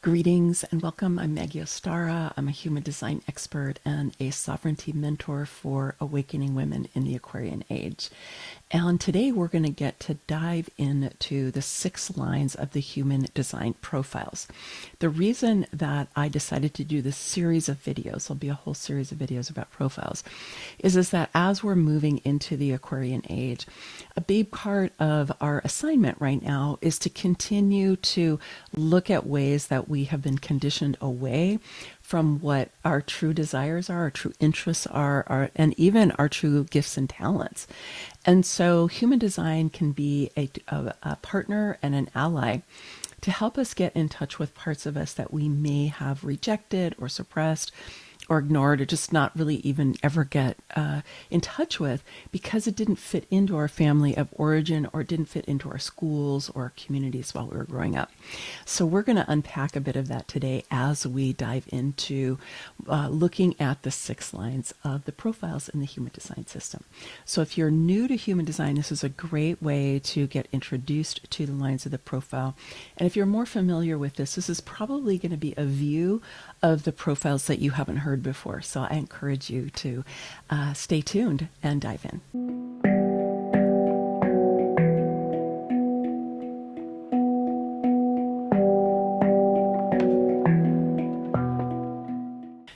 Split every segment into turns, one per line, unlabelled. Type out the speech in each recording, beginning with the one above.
Greetings and welcome. I'm Maggie Ostara. I'm a human design expert and a sovereignty mentor for awakening women in the Aquarian age. And today we're going to get to dive into the 6 lines of the human design profiles. The reason that I decided to do this series of videos, there'll be a whole series of videos about profiles, is that as we're moving into the Aquarian age, a big part of our assignment right now is to continue to look at ways that we have been conditioned away from what our true desires are, our true interests are, and even our true gifts and talents. And so human design can be a partner and an ally to help us get in touch with parts of us that we may have rejected or suppressed or ignored or just not really even ever get in touch with because it didn't fit into our family of origin or didn't fit into our schools or communities while we were growing up. So we're going to unpack a bit of that today as we dive into looking at the 6 lines of the profiles in the human design system. So if you're new to human design, this is a great way to get introduced to the lines of the profile. And if you're more familiar with this is probably going to be a view of the profiles that you haven't heard before. So I encourage you to stay tuned and dive in.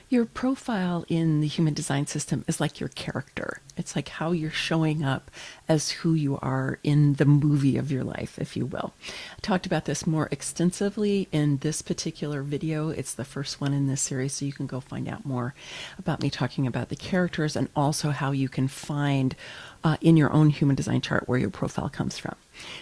Your profile in the human design system is like your character. It's like how you're showing up as who you are in the movie of your life, if you will. I talked about this more extensively in this particular video. It's the first one in this series, so you can go find out more about me talking about the characters and also how you can find in your own human design chart where your profile comes from.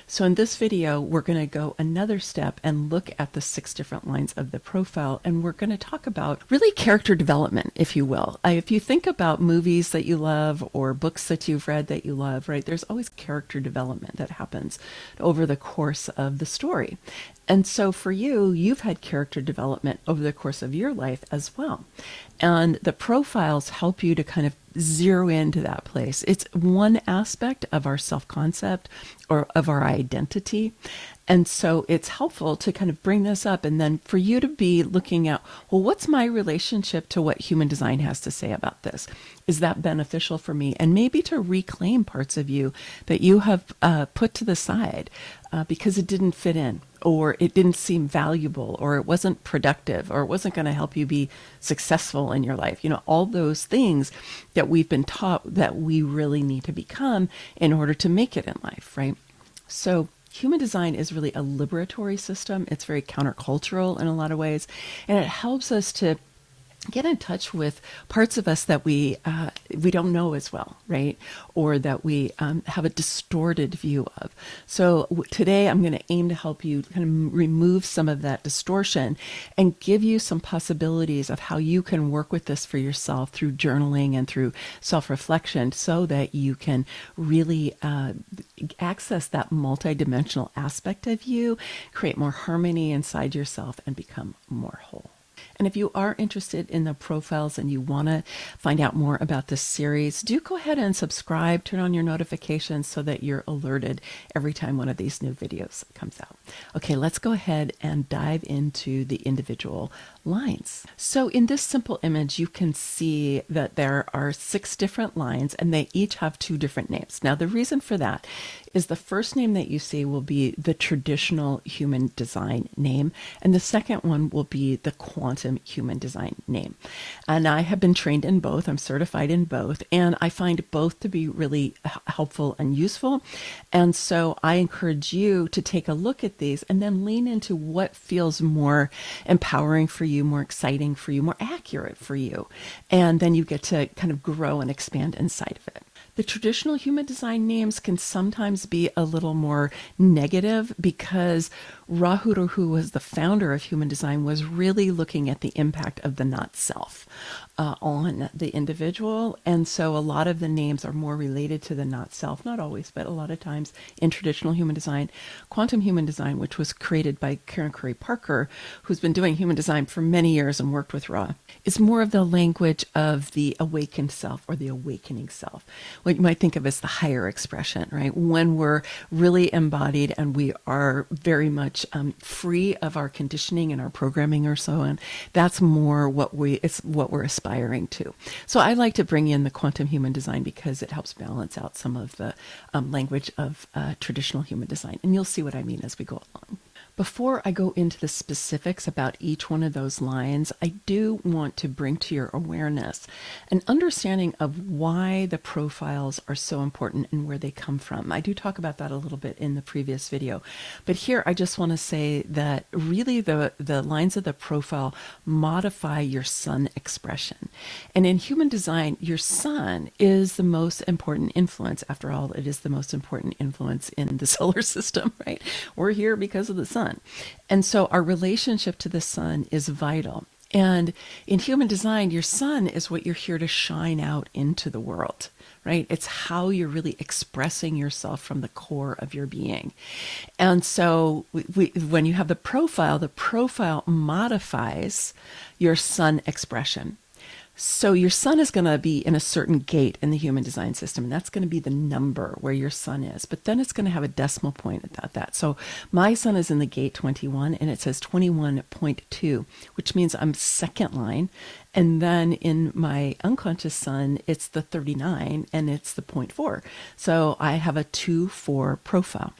So in this video, we're going to go another step and look at the 6 different lines of the profile, and we're going to talk about really character development, if you will. If you think about movies that you love or books that you've read that you love, right, there's always character development that happens over the course of the story. And so for you, you've had character development over the course of your life as well. And the profiles help you to kind of zero into that place. It's one aspect of our self-concept or of our identity. And so it's helpful to kind of bring this up and then for you to be looking at, well, what's my relationship to what human design has to say about this? Is that beneficial for me? And maybe to reclaim parts of you that you have put to the side because it didn't fit in, or it didn't seem valuable, or it wasn't productive, or it wasn't going to help you be successful in your life. You know, all those things that we've been taught that we really need to become in order to make it in life, right? So human design is really a liberatory system. It's very countercultural in a lot of ways, and it helps us to get in touch with parts of us that we don't know as well, right? Or that we have a distorted view of. So today I'm going to aim to help you kind of remove some of that distortion and give you some possibilities of how you can work with this for yourself through journaling and through self-reflection so that you can really access that multidimensional aspect of you, create more harmony inside yourself, and become more whole. And if you are interested in the profiles and you want to find out more about this series, do go ahead and subscribe, turn on your notifications so that you're alerted every time one of these new videos comes out. Okay, let's go ahead and dive into the individual lines. So in this simple image, you can see that there are 6 different lines and they each have 2 different names. Now, the reason for that is the first name that you see will be the traditional human design name, and the second one will be the quantum human design name. And I have been trained in both. I'm certified in both, and I find both to be really helpful and useful. And so I encourage you to take a look at these and then lean into what feels more empowering for you, more exciting for you, more accurate for you. And then you get to kind of grow and expand inside of it. The traditional human design names can sometimes be a little more negative because Rahuru, who was the founder of human design, was really looking at the impact of the not self on the individual. And so a lot of the names are more related to the not self, not always, but a lot of times in traditional human design. Quantum human design, which was created by Karen Curry Parker, who's been doing human design for many years and worked with Ra, is more of the language of the awakened self or the awakening self, what you might think of as the higher expression, right? When we're really embodied and we are very much much free of our conditioning and our programming or so on. That's more it's what we're aspiring to. So I like to bring in the quantum human design because it helps balance out some of the language of traditional human design. And you'll see what I mean as we go along. Before I go into the specifics about each one of those lines, I do want to bring to your awareness an understanding of why the profiles are so important and where they come from. I do talk about that a little bit in the previous video, but here I just want to say that really the lines of the profile modify your sun expression. And in human design, your sun is the most important influence. After all, it is the most important influence in the solar system, right? We're here because of the sun. And so our relationship to the sun is vital. And in human design, your sun is what you're here to shine out into the world, right? It's how you're really expressing yourself from the core of your being. And so when you have the profile modifies your sun expression. So your sun is going to be in a certain gate in the human design system, and that's going to be the number where your sun is. But then it's going to have a decimal point at that. So my sun is in the gate 21, and it says 21.2, which means I'm second line. And then in my unconscious sun, it's the 39, and it's the 0.4. So I have a 2-4 profile.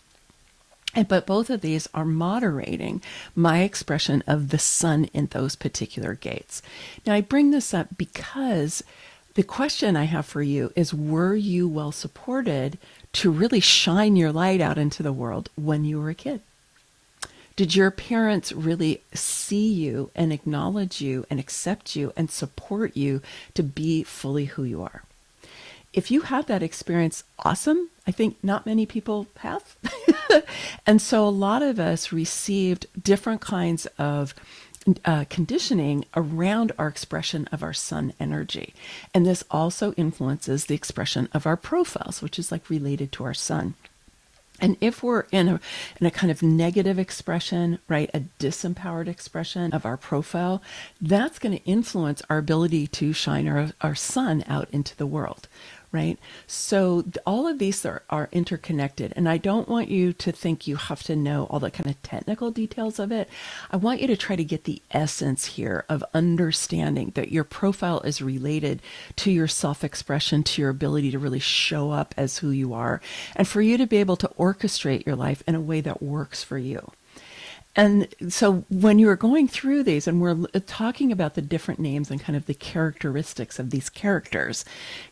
But both of these are moderating my expression of the sun in those particular gates. Now, I bring this up because the question I have for you is, were you well supported to really shine your light out into the world when you were a kid? Did your parents really see you and acknowledge you and accept you and support you to be fully who you are? If you had that experience, awesome. I think not many people have. And so a lot of us received different kinds of conditioning around our expression of our sun energy. And this also influences the expression of our profiles, which is like related to our sun. And if we're in a kind of negative expression, right, a disempowered expression of our profile, that's going to influence our ability to shine our sun out into the world, right? So all of these are interconnected. And I don't want you to think you have to know all the kind of technical details of it. I want you to try to get the essence here of understanding that your profile is related to your self-expression, to your ability to really show up as who you are, and for you to be able to orchestrate your life in a way that works for you. And so when you are going through these, and we're talking about the different names and kind of the characteristics of these characters,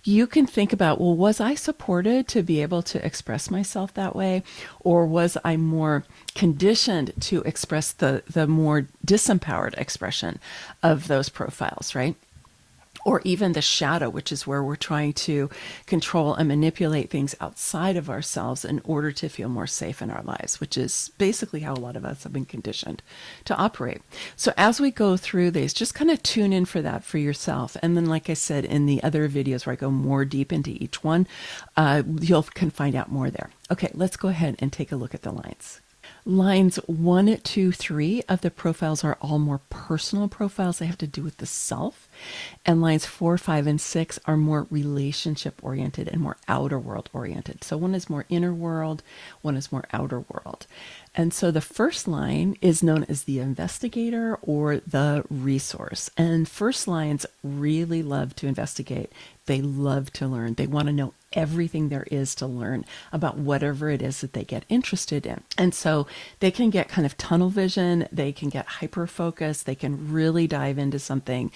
you can think about, well, was I supported to be able to express myself that way? Or was I more conditioned to express the more disempowered expression of those profiles, right? Or even the shadow, which is where we're trying to control and manipulate things outside of ourselves in order to feel more safe in our lives, which is basically how a lot of us have been conditioned to operate. So as we go through these, just kind of tune in for that for yourself. And then, like I said, in the other videos where I go more deep into each one, you can find out more there. Okay, let's go ahead and take a look at the lines. Lines 1, 2, 3 of the profiles are all more personal profiles. They have to do with the self. And lines 4, 5, and 6 are more relationship oriented and more outer world oriented. So one is more inner world, one is more outer world. And so the first line is known as the investigator or the resource. And first lines really love to investigate. They love to learn. They want to know everything there is to learn about whatever it is that they get interested in. And so they can get kind of tunnel vision, they can get hyper focused, they can really dive into something.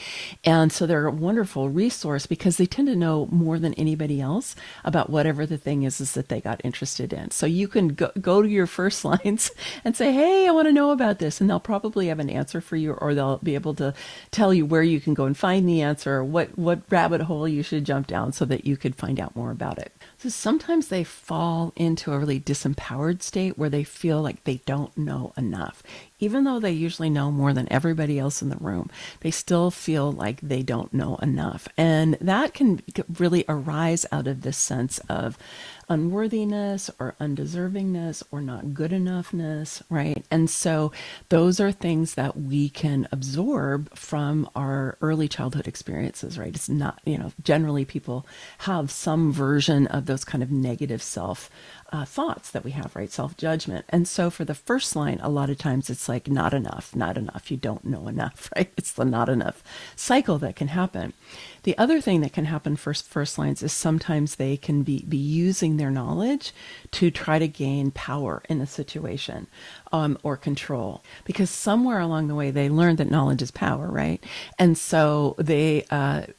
And so they're a wonderful resource because they tend to know more than anybody else about whatever the thing is that they got interested in. So you can go to your first lines and say, hey, I want to know about this. And they'll probably have an answer for you, or they'll be able to tell you where you can go and find the answer, what rabbit hole you should jump down so that you could find out more about it. So sometimes they fall into a really disempowered state where they feel like they don't know enough. even though they usually know more than everybody else in the room, they still feel like they don't know enough. And that can really arise out of this sense of unworthiness or undeservingness or not good enoughness, right? And so those are things that we can absorb from our early childhood experiences, right? It's not, generally people have some version of those kind of negative self thoughts that we have, right? Self-judgment. And so for the first line, a lot of times it's like, not enough, not enough. You don't know enough, right? It's the not enough cycle that can happen. The other thing that can happen for first lines is sometimes they can be using their knowledge to try to gain power in a situation, or control, because somewhere along the way they learned that knowledge is power, right? And so they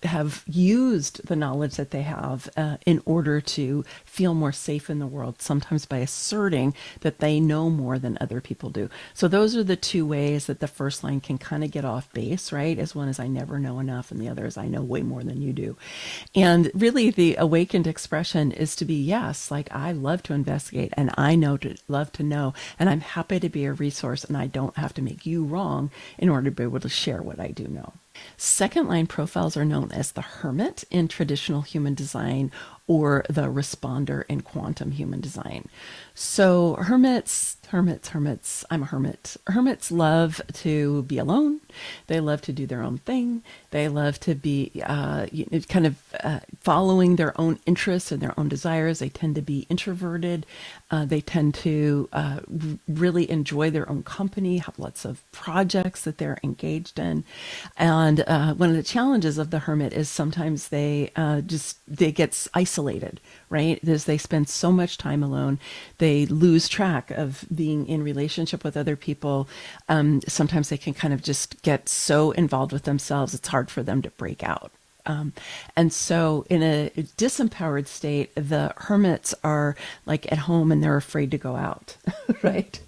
have used the knowledge that they have in order to feel more safe in the world, sometimes by asserting that they know more than other people do. So those are the two ways that the first line can kind of get off base, right? As one is, I never know enough, and the other is, I know way more than you do. And really the awakened expression is to be, yes, like I love to investigate, and I love to know, and I'm happy to be a resource, and I don't have to make you wrong in order to be able to share what I do know. Second line profiles are known as the Hermit in traditional human design, or the responder in quantum human design. So hermits, I'm a hermit. Hermits love to be alone. They love to do their own thing. They love to be following their own interests and their own desires. They tend to be introverted. They tend to really enjoy their own company, have lots of projects that they're engaged in. And one of the challenges of the hermit is sometimes they get isolated, right? As they spend so much time alone, they lose track of being in relationship with other people. Sometimes they can kind of just get so involved with themselves, it's hard for them to break out. And so in a disempowered state, the hermits are like at home and they're afraid to go out, right?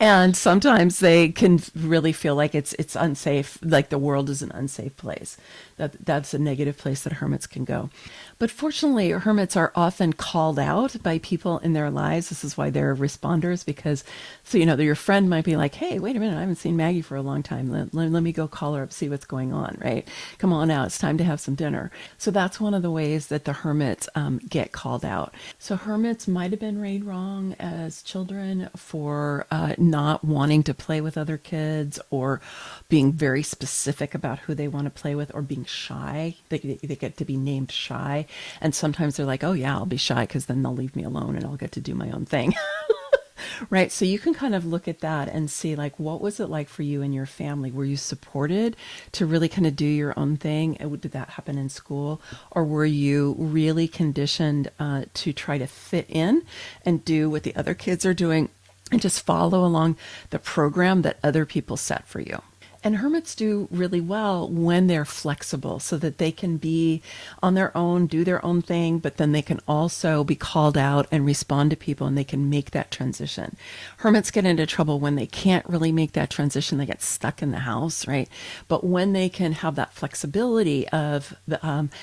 And sometimes they can really feel like it's unsafe, like the world is an unsafe place. That's a negative place that hermits can go. But fortunately, hermits are often called out by people in their lives. This is why they're responders, because, so, your friend might be like, hey, wait a minute, I haven't seen Maggie for a long time. Let me go call her up, see what's going on, right? Come on out, it's time to have some dinner. So that's one of the ways that the hermits get called out. So hermits might have been raised wrong as children for not wanting to play with other kids, or being very specific about who they want to play with, or being shy. They get to be named shy. And sometimes they're like, oh yeah, I'll be shy because then they'll leave me alone and I'll get to do my own thing. Right. So you can kind of look at that and see, like, what was it like for you and your family? Were you supported to really kind of do your own thing? Did that happen in school? Or were you really conditioned to try to fit in and do what the other kids are doing and just follow along the program that other people set for you? And hermits do really well when they're flexible, so that they can be on their own, do their own thing, but then they can also be called out and respond to people, and they can make that transition. Hermits get into trouble when they can't really make that transition. They get stuck in the house, right? But when they can have that flexibility of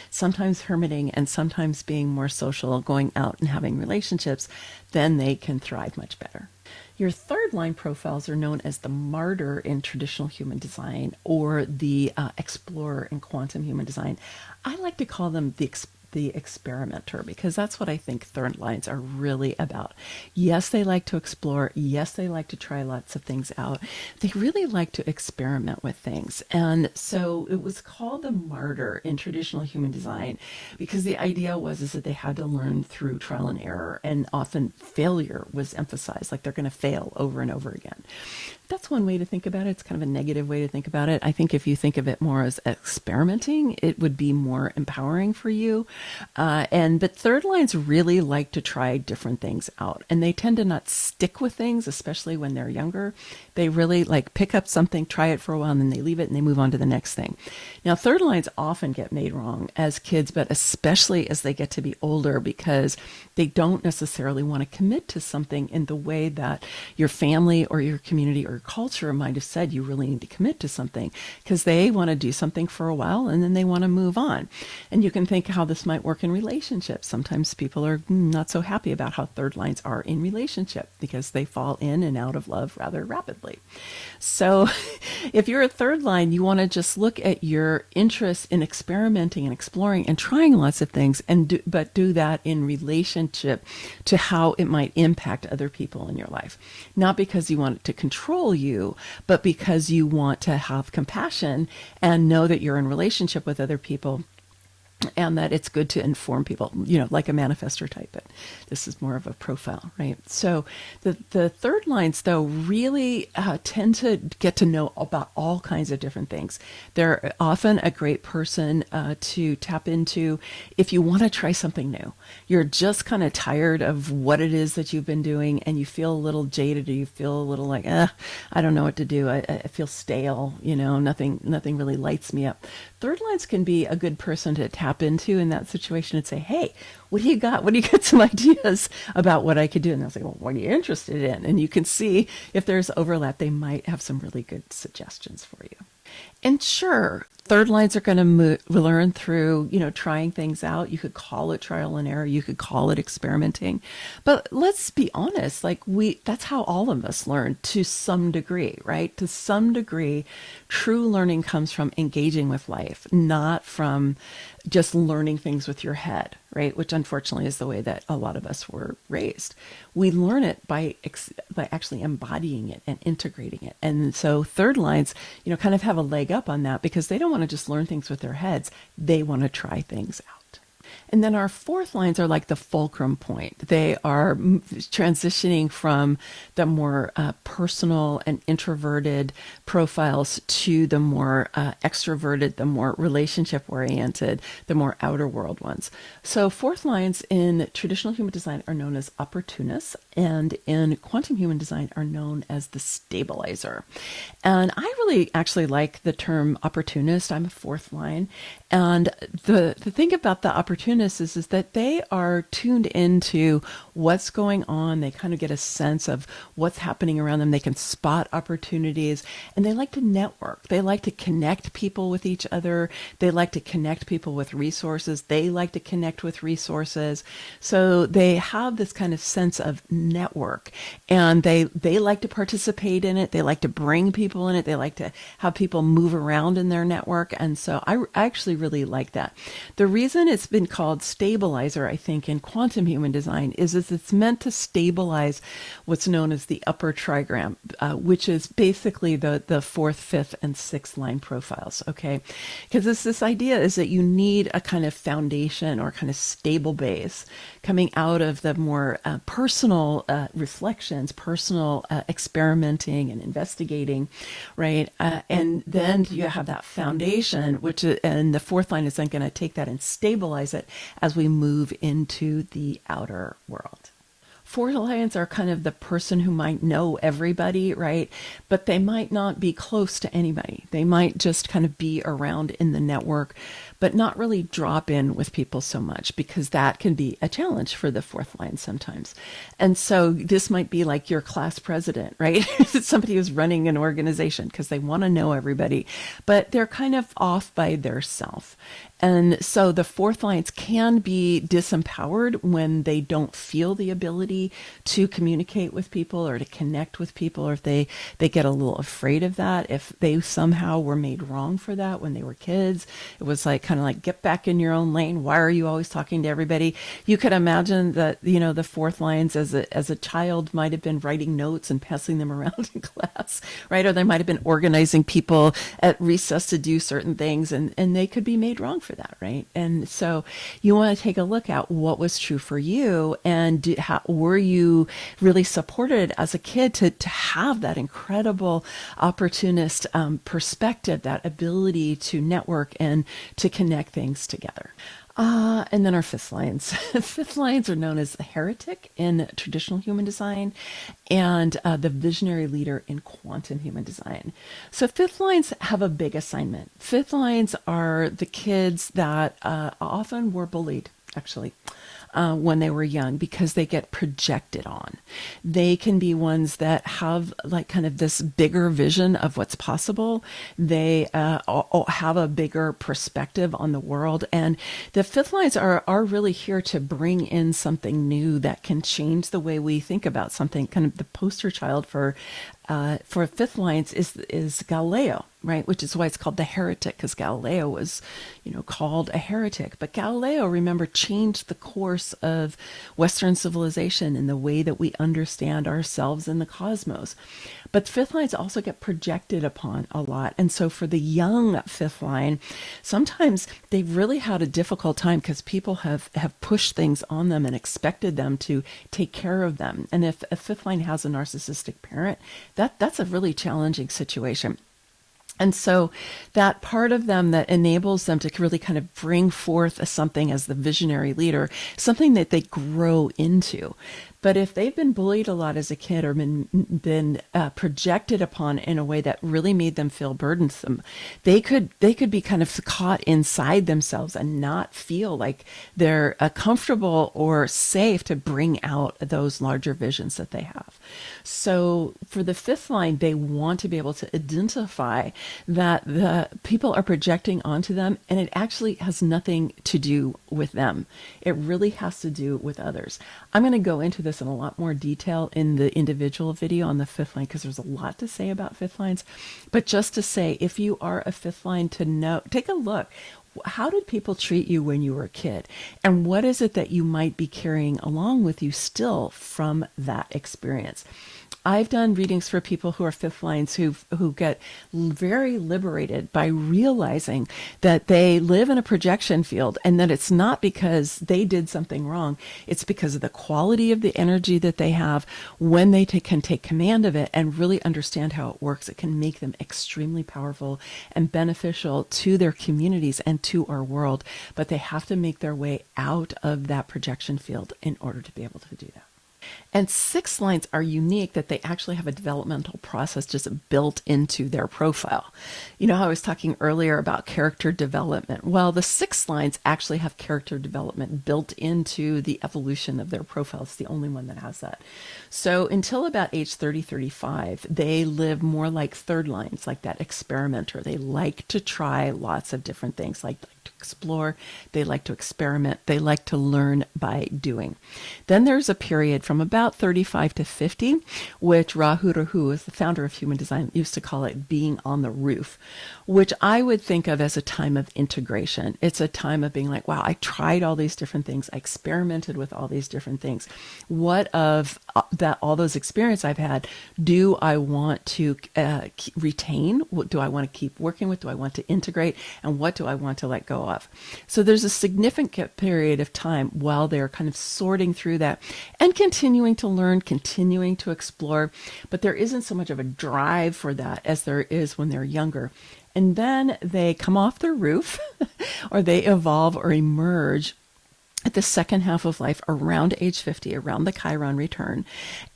sometimes hermiting and sometimes being more social, going out and having relationships, then they can thrive much better. Your third line profiles are known as the Martyr in traditional human design, or the Explorer in quantum human design. I like to call them the experimenter, because that's what I think third lines are really about. Yes, they like to explore. Yes, they like to try lots of things out. They really like to experiment with things. And so it was called the Martyr in traditional human design because the idea was that they had to learn through trial and error, and often failure was emphasized, like they're going to fail over and over again. That's one way to think about it. It's kind of a negative way to think about it. I think if you think of it more as experimenting, it would be more empowering for you. But third lines really like to try different things out, and they tend to not stick with things, especially when they're younger. They really like pick up something, try it for a while, and then they leave it and they move on to the next thing. Now, third lines often get made wrong as kids, but especially as they get to be older, because they don't necessarily want to commit to something in the way that your family or your community or particular culture might have said you really need to commit to something because they want to do something for a while and then they want to move on. And you can think how this might work in relationships. Sometimes people are not so happy about how third lines are in relationship because they fall in and out of love rather rapidly. So if you're a third line, you want to just look at your interest in experimenting and exploring and trying lots of things, but do that in relationship to how it might impact other people in your life. Not because you want it to control you, but because you want to have compassion and know that you're in relationship with other people and that it's good to inform people, like a manifestor type, but this is more of a profile, right? So the third lines, though, really tend to get to know about all kinds of different things. They're often a great person to tap into if you want to try something new. You're just kind of tired of what it is that you've been doing and you feel a little jaded, or you feel a little like, I don't know what to do. I feel stale, nothing really lights me up. Third lines can be a good person to tap into in that situation and say, hey, what do you got? What do you got some ideas about what I could do? And they'll say, well, what are you interested in? And you can see if there's overlap, they might have some really good suggestions for you. And sure, third lines are going to learn through, trying things out. You could call it trial and error. You could call it experimenting. But let's be honest, that's how all of us learn to some degree, right? To some degree, true learning comes from engaging with life, not from just learning things with your head, right? Which unfortunately is the way that a lot of us were raised. We learn it by actually embodying it and integrating it. And so third lines, kind of have a leg up on that because they don't want to just learn things with their heads. They want to try things out. And then our fourth lines are like the fulcrum point. They are transitioning from the more personal and introverted profiles to the more extroverted, the more relationship oriented, the more outer world ones. So fourth lines in traditional human design are known as opportunists, and in quantum human design are known as the stabilizer. And I really actually like the term opportunist. I'm a fourth line. And the thing about the opportunists is that they are tuned into what's going on. They kind of get a sense of what's happening around them. They can spot opportunities, and they like to network. They like to connect people with each other. They like to connect people with resources. They like to connect with resources. So they have this kind of sense of network, and they like to participate in it. They like to bring people in it. They like to have people move around in their network. And so I actually really like that. The reason it's been called stabilizer, I think, in quantum human design is it's meant to stabilize what's known as the upper trigram, which is basically the fourth, fifth, and sixth line profiles. Okay, because this idea is that you need a kind of foundation or kind of stable base coming out of the more personal reflections, personal experimenting and investigating, right? And then you have that foundation, and the fourth line is then going to take that and stabilize it as we move into the outer world. Fourth lines are kind of the person who might know everybody, right? But they might not be close to anybody. They might just kind of be around in the network, but not really drop in with people so much, because that can be a challenge for the fourth line sometimes. And so this might be like your class president, right? It's somebody who's running an organization because they want to know everybody, but they're kind of off by their self. And so the fourth lines can be disempowered when they don't feel the ability to communicate with people or to connect with people, or if they get a little afraid of that, if they somehow were made wrong for that when they were kids. It was like kind of like, get back in your own lane. Why are you always talking to everybody? You could imagine that, the fourth lines as a child might have been writing notes and passing them around in class, right? Or they might have been organizing people at recess to do certain things, and they could be made wrong for that, right? And so you want to take a look at what was true for you, and were you really supported as a kid to have that incredible opportunist perspective, that ability to network and to connect things together. And then our fifth lines. Fifth lines are known as the heretic in traditional human design, and the visionary leader in quantum human design. So fifth lines have a big assignment. Fifth lines are the kids that often were bullied actually, when they were young, because they get projected on. They can be ones that have like kind of this bigger vision of what's possible. They have a bigger perspective on the world. And the fifth lines are really here to bring in something new that can change the way we think about something. Kind of the poster child for fifth lines is Galileo, right? Which is why it's called the Heretic, because Galileo was, called a heretic. But Galileo, remember, changed the course of Western civilization in the way that we understand ourselves and the cosmos. But fifth lines also get projected upon a lot. And so for the young fifth line, sometimes they've really had a difficult time because people have pushed things on them and expected them to take care of them. And if a fifth line has a narcissistic parent, that's a really challenging situation. And so that part of them that enables them to really kind of bring forth something as the visionary leader, something that they grow into. But if they've been bullied a lot as a kid or been projected upon in a way that really made them feel burdensome, they could be kind of caught inside themselves and not feel like they're comfortable or safe to bring out those larger visions that they have. So for the fifth line, they want to be able to identify that the people are projecting onto them, and it actually has nothing to do with them. It really has to do with others. I'm going to go into this in a lot more detail in the individual video on the fifth line, because there's a lot to say about fifth lines. But just to say, if you are a fifth line, to know, take a look. How did people treat you when you were a kid? And what is it that you might be carrying along with you still from that experience? I've done readings for people who are fifth lines who get very liberated by realizing that they live in a projection field, and that it's not because they did something wrong. It's because of the quality of the energy that they have when they can take command of it and really understand how it works. It can make them extremely powerful and beneficial to their communities and to our world. But they have to make their way out of that projection field in order to be able to do that. And sixth lines are unique that they actually have a developmental process just built into their profile. You know how I was talking earlier about character development? Well, the sixth lines actually have character development built into the evolution of their profile. It's the only one that has that. So until about age 30, 35, they live more like third lines, like that experimenter. They like to try lots of different things, like to explore, they like to experiment, they like to learn by doing. Then there's a period from about 35 to 50, which Rahul, who is the founder of human design, used to call it being on the roof, which I would think of as a time of integration. It's a time of being like, wow, I tried all these different things. I experimented with all these different things. What of that, all those experience I've had, do I want to retain? What do I want to keep working with? Do I want to integrate? And what do I want to let go of? So there's a significant period of time while they're kind of sorting through that and continuing to learn, continuing to explore, but there isn't so much of a drive for that as there is when they're younger. And then they come off their roof or they evolve or emerge at the second half of life around age 50, around the Chiron return.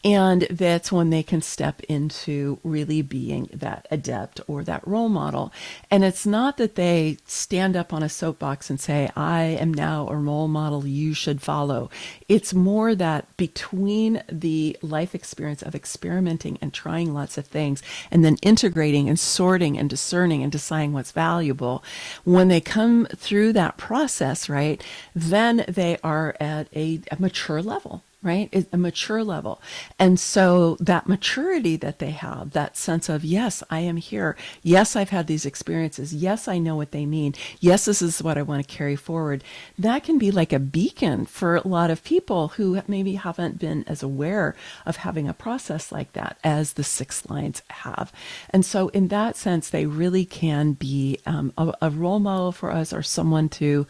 And that's when they can step into really being that adept or that role model. And it's not that they stand up on a soapbox and say, I am now a role model you should follow. It's more that between the life experience of experimenting and trying lots of things, and then integrating and sorting and discerning and deciding what's valuable, when they come through that process, right, then they are at a mature level. Right? A mature level. And so that maturity that they have, that sense of, yes, I am here. Yes, I've had these experiences. Yes, I know what they mean. Yes, this is what I want to carry forward. That can be like a beacon for a lot of people who maybe haven't been as aware of having a process like that as the six lines have. And so in that sense, they really can be a role model for us, or someone to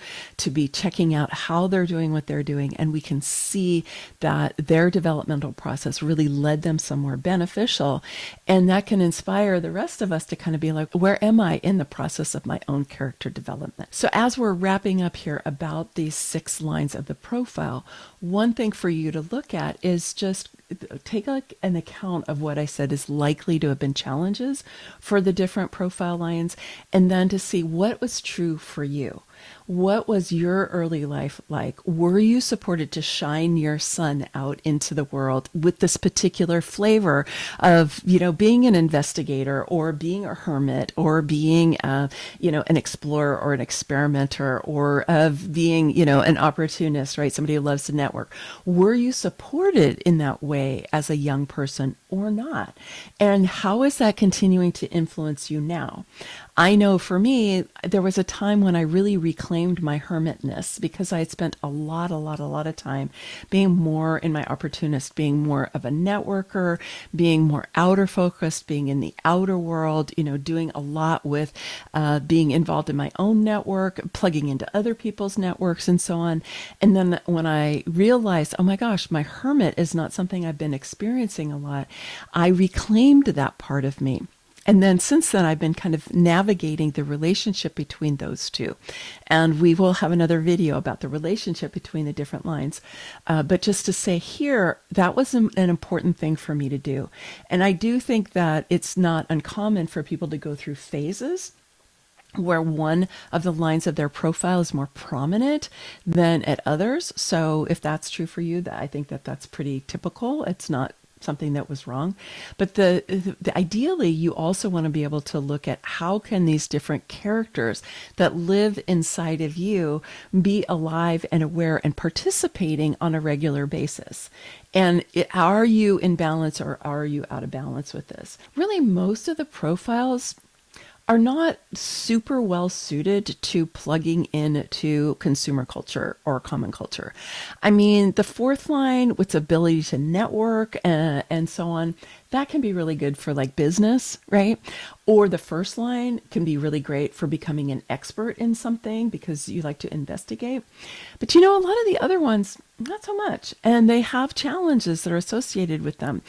be checking out how they're doing what they're doing. And we can see that their developmental process really led them somewhere beneficial. And that can inspire the rest of us to kind of be like, where am I in the process of my own character development? So as we're wrapping up here about these six lines of the profile, one thing for you to look at is just take an account of what I said is likely to have been challenges for the different profile lines, and then to see what was true for you. What was your early life like? Were you supported to shine your sun out into the world with this particular flavor of, being an investigator, or being a hermit, or being, an explorer or an experimenter, or of being, an opportunist, right? Somebody who loves to network. Were you supported in that way as a young person or not? And how is that continuing to influence you now? I know for me, there was a time when I really reclaimed my hermitness, because I had spent a lot of time being more in my opportunist, being more of a networker, being more outer focused, being in the outer world, doing a lot with being involved in my own network, plugging into other people's networks and so on. And then when I realized, oh my gosh, my hermit is not something I've been experiencing a lot, I reclaimed that part of me. And then since then, I've been kind of navigating the relationship between those two. And we will have another video about the relationship between the different lines. But just to say here, that was an important thing for me to do. And I do think that it's not uncommon for people to go through phases where one of the lines of their profile is more prominent than at others. So if that's true for you, I think that that's pretty typical. It's not something that was wrong. But the ideally, you also want to be able to look at how can these different characters that live inside of you be alive and aware and participating on a regular basis. And are you in balance, or are you out of balance with this? Really, most of the profiles are not super well suited to plugging into consumer culture or common culture. I mean, the fourth line with the ability to network and so on, that can be really good for like business, right? Or the first line can be really great for becoming an expert in something because you like to investigate. But a lot of the other ones, not so much. And they have challenges that are associated with them.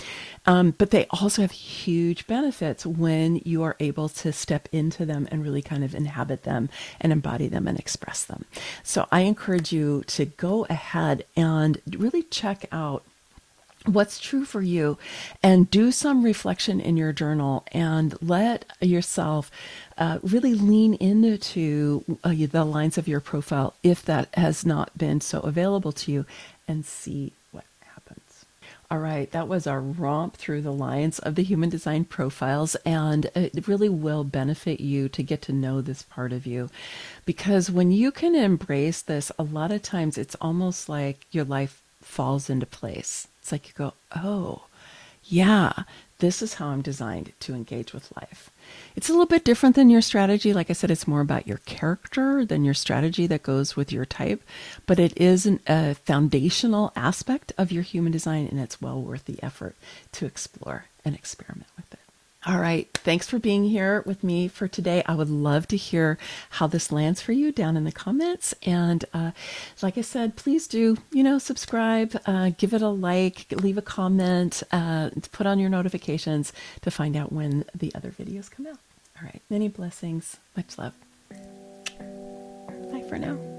But they also have huge benefits when you are able to step into them and really kind of inhabit them and embody them and express them. So I encourage you to go ahead and really check out what's true for you, and do some reflection in your journal, and let yourself really lean into the lines of your profile if that has not been so available to you, and see what happens. All right, that was our romp through the lines of the human design profiles, and it really will benefit you to get to know this part of you, because when you can embrace this, a lot of times it's almost like your life falls into place. It's like you go, oh, yeah, this is how I'm designed to engage with life. It's a little bit different than your strategy. Like I said, it's more about your character than your strategy that goes with your type, but it is a foundational aspect of your human design, and it's well worth the effort to explore and experiment with it. All right. Thanks for being here with me for today. I would love to hear how this lands for you down in the comments. And like I said, please do, subscribe, give it a like, leave a comment, put on your notifications to find out when the other videos come out. All right. Many blessings. Much love. Bye for now.